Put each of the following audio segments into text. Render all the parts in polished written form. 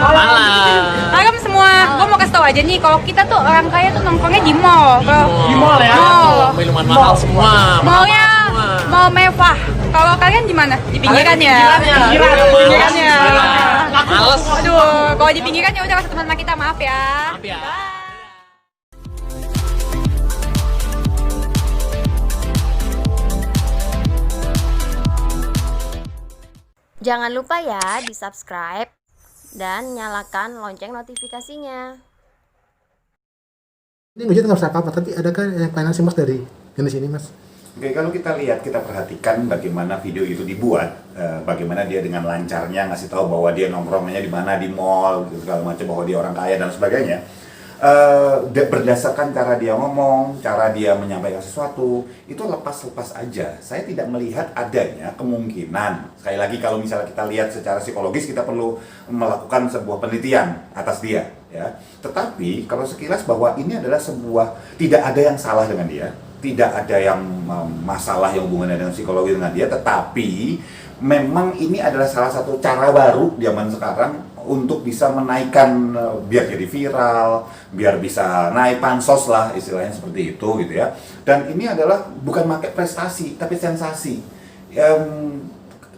Malam semua. Gue mau kasih tau aja nih, kalau kita tuh orang kaya tuh nongkrongnya di mall. Di mall ya? Minuman mahal semua. Mallnya mall mewah. Kalau kalian di mana? Di pinggiran ya? Pinggiran ya. Males. Aduh, kalau di pinggiran ya udah kasih teman sama kita, maaf ya. Maaf ya. Jangan lupa ya di-subscribe dan nyalakan lonceng notifikasinya. Ini budget nggak usah apa-apa, tapi adakah yang financing mas dari jenis ini mas? Oke, kalau kita lihat, kita perhatikan bagaimana video itu dibuat, bagaimana dia dengan lancarnya ngasih tahu bahwa dia nongkrongnya di mana, di mall, gitu, segala macam, bahwa dia orang kaya dan sebagainya. Berdasarkan cara dia ngomong, cara dia menyampaikan sesuatu, itu lepas-lepas aja. Saya tidak melihat adanya kemungkinan. Sekali lagi, kalau misalnya kita lihat secara psikologis, kita perlu melakukan sebuah penelitian atas dia, ya. Tetapi kalau sekilas bahwa ini adalah sebuah, tidak ada yang salah dengan dia, tidak ada yang masalah yang hubungannya dengan psikologi dengan dia, tetapi memang ini adalah salah satu cara baru zaman sekarang untuk bisa menaikkan, biar jadi viral, biar bisa naik pansos lah, istilahnya seperti itu gitu ya. Dan ini adalah bukan pakai prestasi, tapi sensasi.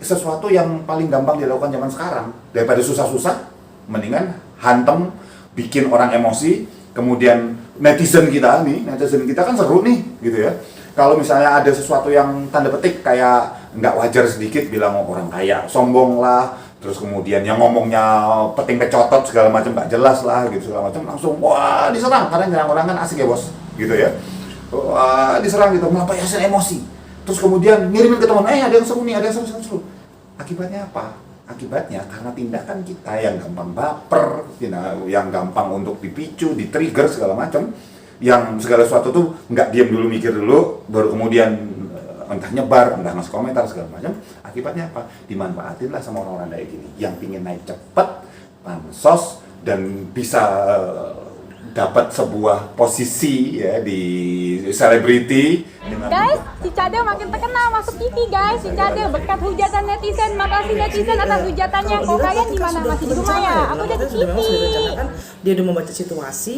Sesuatu yang paling gampang dilakukan zaman sekarang. Daripada susah-susah, mendingan hantem, bikin orang emosi, kemudian netizen kita kan seru nih gitu ya. Kalau misalnya ada sesuatu yang tanda petik kayak nggak wajar sedikit, bilang orang kaya, sombong lah, terus kemudian yang ngomongnya peting pecotot segala macam nggak jelas lah gitu segala macam, langsung wah diserang, karena nyerang orang kan asik ya bos gitu ya. Wah diserang gitu, melampiaskan emosi, terus kemudian ngirimin ke teman, ada yang seru nih, ada yang seru. Akibatnya apa? Akibatnya karena tindakan kita yang gampang baper, yang gampang untuk dipicu, di-trigger segala macam, yang segala sesuatu tuh nggak diam dulu, mikir dulu, baru kemudian entah nyebar, entah ngasih komentar segala macam. Akibatnya apa? Dimanfaatin lah sama orang-orang kayak gini yang pingin naik cepet, pansos, dan bisa dapat sebuah posisi ya di selebriti. Guys, si Cadel makin terkenal masuk TV guys. Si Cadel berkat hujatan netizen. Makasih netizen atas hujatannya. Kalau kalian di mana? Masih di rumah ya? Aku udah di TV. Dia udah membaca situasi.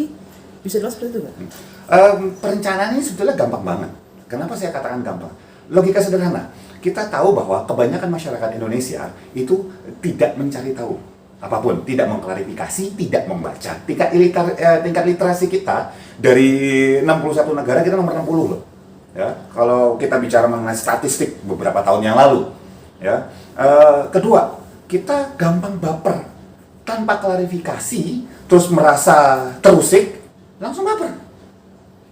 Bisa dibilang seperti itu nggak? Perencanaan ini sebetulnya gampang banget. Kenapa saya katakan gampang? Logika sederhana. Kita tahu bahwa kebanyakan masyarakat Indonesia itu tidak mencari tahu apapun, tidak mengklarifikasi, tidak membaca. Tingkat literasi kita dari 61 negara, kita nomor 60 loh. Ya, kalau kita bicara mengenai statistik beberapa tahun yang lalu, ya. Kedua, kita gampang baper tanpa klarifikasi, terus merasa terusik, langsung baper,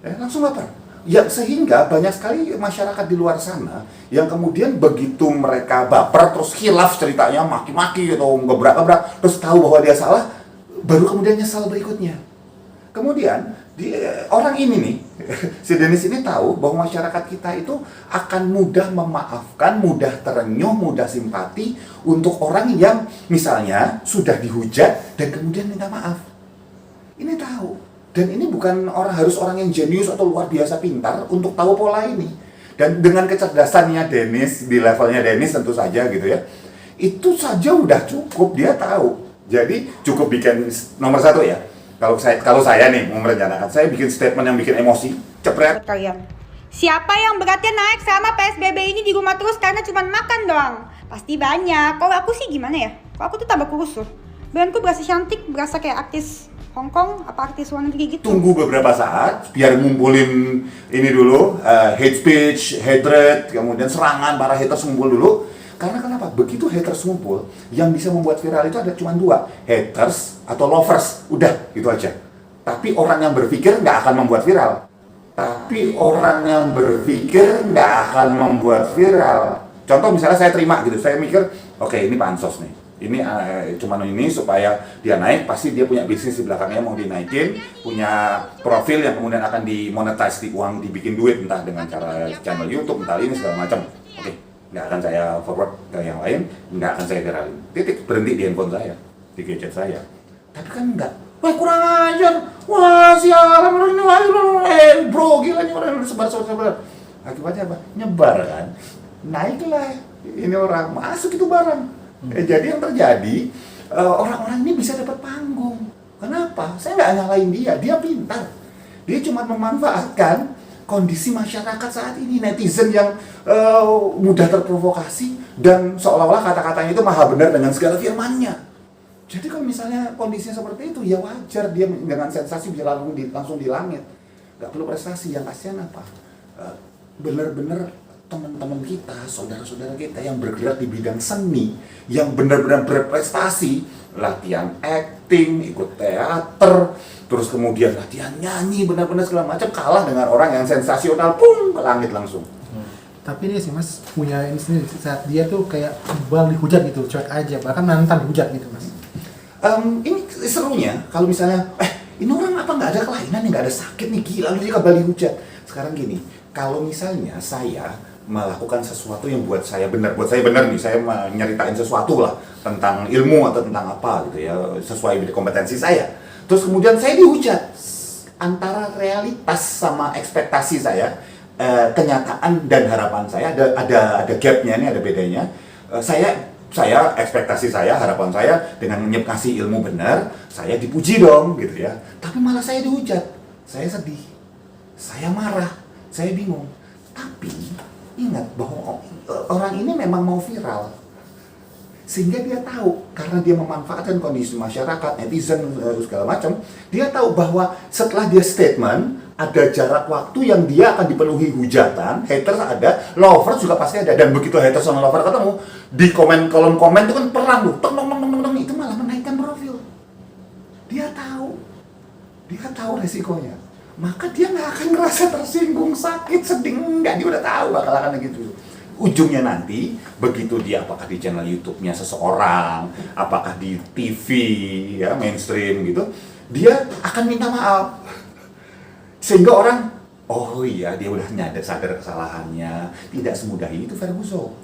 ya, langsung baper. Ya, sehingga banyak sekali masyarakat di luar sana yang kemudian begitu mereka baper, terus khilaf ceritanya, maki-maki atau gebrak-gebrak, terus tahu bahwa dia salah, baru kemudian nyesal berikutnya. Kemudian orang ini nih, si Dennis ini tahu bahwa masyarakat kita itu akan mudah memaafkan, mudah terenyuh, mudah simpati untuk orang yang misalnya sudah dihujat dan kemudian minta maaf. Ini tahu. Dan ini bukan harus orang yang jenius atau luar biasa pintar untuk tahu pola ini. Dan dengan kecerdasannya Dennis, di levelnya Dennis tentu saja gitu ya, itu saja udah cukup, dia tahu. Jadi cukup bikin nomor satu ya. Kalau saya nih mau merencanakan, saya bikin statement yang bikin emosi, cepret. Kalian. Siapa yang beratnya naik selama PSBB ini di rumah terus karena cuma makan doang? Pasti banyak. Kalau aku sih gimana ya? Kalau aku tuh tambah kurus loh. Badanku berasa cantik, berasa kayak artis Hongkong, apa artis luar negeri gitu. Tunggu beberapa saat, biar ngumpulin ini dulu, hate speech, hatred, kemudian serangan para haters ngumpul dulu. Karena kenapa? Begitu haters ngumpul, yang bisa membuat viral itu ada cuma dua, haters atau lovers, udah gitu aja. Tapi orang yang berpikir nggak akan membuat viral. Contoh misalnya saya terima gitu, saya mikir, oke, ini pansos nih. Ini cuman ini supaya dia naik, pasti dia punya bisnis di belakangnya mau dinaikin, punya profil yang kemudian akan dimonetize, di uang, dibikin duit entah dengan cara channel YouTube, entah ini segala macam. Oke, nggak akan saya forward ke yang lain, nggak akan saya viralin. Titik, berhenti di handphone saya, di gadget saya. Tapi kan enggak. Wah kurang ajar, wah sialan ini, bro gila nih orang sebar. Akibatnya apa? Nyebar kan, naiklah ini orang, masuk itu barang. Jadi yang terjadi orang-orang ini bisa dapat panggung. Kenapa? Saya nggak nyalain dia pintar. Dia cuma memanfaatkan kondisi masyarakat saat ini, netizen yang mudah terprovokasi dan seolah-olah kata-katanya itu maha benar dengan segala firmannya. Jadi kalau misalnya kondisinya seperti itu, ya wajar dia dengan sensasi bisa langsung di langit. Nggak perlu prestasi. Yang kasihan apa? Benar-benar teman-teman kita, saudara-saudara kita yang bergerak di bidang seni, yang benar-benar berprestasi, latihan acting, ikut teater, terus kemudian latihan nyanyi, benar-benar segala macam, kalah dengan orang yang sensasional, pung, ke langit langsung. Tapi ini sih Mas punya ini sendiri, saat dia tuh kayak bal dihujat gitu, cuek aja, bahkan nantang dihujat gitu Mas. Ini serunya, kalau misalnya, ini orang apa nggak ada kelainan, nggak ada sakit nih, gila, lu dia bal dihujat. Sekarang gini, kalau misalnya saya melakukan sesuatu yang buat saya benar nih, saya menyeritain sesuatu lah tentang ilmu atau tentang apa gitu ya, sesuai dengan kompetensi saya. Terus kemudian saya dihujat, antara realitas sama ekspektasi saya, kenyataan dan harapan saya ada gapnya nih, ada bedanya. Saya ekspektasi saya, harapan saya dengan ngasih ilmu benar, saya dipuji dong gitu ya. Tapi malah saya dihujat, saya sedih, saya marah, saya bingung. Tapi ingat bahwa orang ini memang mau viral, sehingga dia tahu, karena dia memanfaatkan kondisi masyarakat, netizen, segala macam, dia tahu bahwa setelah dia statement, ada jarak waktu yang dia akan dipenuhi hujatan, haters ada, lovers juga pasti ada, dan begitu haters sama lover ketemu, di kolom komen itu kan perang tuh, itu malah menaikkan profil. Dia tahu resikonya. Maka dia nggak akan ngerasa tersinggung, sakit, sedih, enggak, dia udah tahu bakal akan gitu. Ujungnya nanti, begitu dia apakah di channel YouTube-nya seseorang, apakah di TV, ya mainstream gitu, dia akan minta maaf. Sehingga orang, oh iya dia udah sadar kesalahannya, tidak semudah itu Ferguson.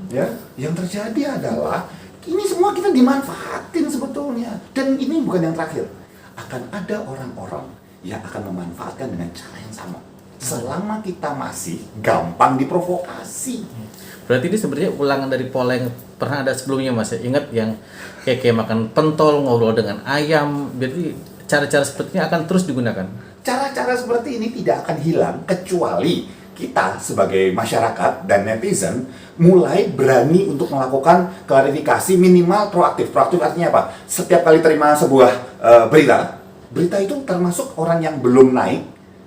Ya, yang terjadi adalah, ini semua kita dimanfaatin sebetulnya. Dan ini bukan yang terakhir. Akan ada orang-orang yang akan memanfaatkan dengan cara yang sama selama kita masih gampang diprovokasi. Berarti ini sebenarnya ulangan dari pola yang pernah ada sebelumnya Mas ya. Ingat yang kayak makan pentol, ngobrol dengan ayam. Berarti cara-cara seperti ini akan terus digunakan. Cara-cara seperti ini tidak akan hilang kecuali kita sebagai masyarakat dan netizen mulai berani untuk melakukan klarifikasi minimal proaktif. Proaktif artinya apa? Setiap kali terima sebuah berita itu termasuk orang yang belum naik,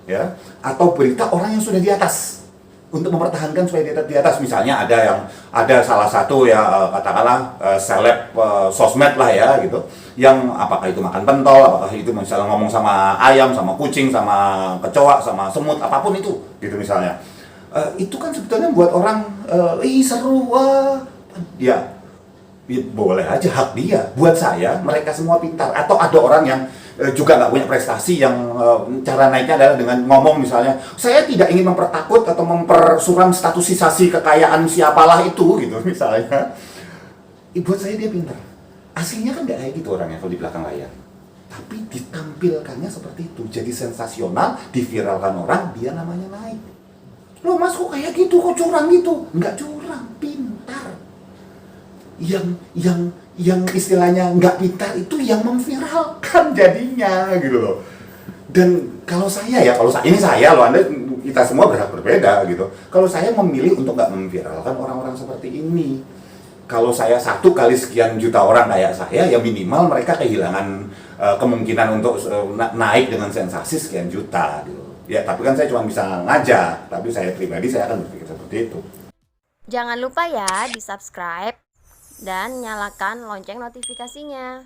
ya, atau berita orang yang sudah di atas, untuk mempertahankan supaya di atas. Misalnya ada salah satu ya katakanlah seleb sosmed lah ya gitu, yang apakah itu makan pentol, apakah itu misalnya ngomong sama ayam, sama kucing, sama kecoa, sama semut, apapun itu gitu misalnya. Itu kan sebetulnya buat orang seru, ya boleh aja, hak dia. Buat saya mereka semua pintar. Atau ada orang yang juga nggak punya prestasi, yang cara naiknya adalah dengan ngomong misalnya, saya tidak ingin mempertakut atau mempersuram statusisasi kekayaan siapalah itu gitu misalnya. Buat saya dia pintar. Aslinya kan nggak kayak gitu orangnya kalau di belakang layar, tapi ditampilkannya seperti itu, jadi sensasional, diviralkan orang, dia namanya naik. Loh Mas kok kayak gitu, kok curang gitu? Nggak curang, pintar. Yang istilahnya nggak pintar itu yang memviralkan jadinya gitu loh. Dan kalau saya ini saya loh, kita semua berhak berbeda gitu. Kalau saya memilih untuk nggak memviralkan orang-orang seperti ini. Kalau saya 1 kali sekian juta orang kayak saya, ya minimal mereka kehilangan kemungkinan untuk naik dengan sensasi sekian juta gitu. Ya tapi kan saya cuma bisa ngajak, tapi saya pribadi saya akan berpikir seperti itu. Jangan lupa ya di subscribe dan nyalakan lonceng notifikasinya.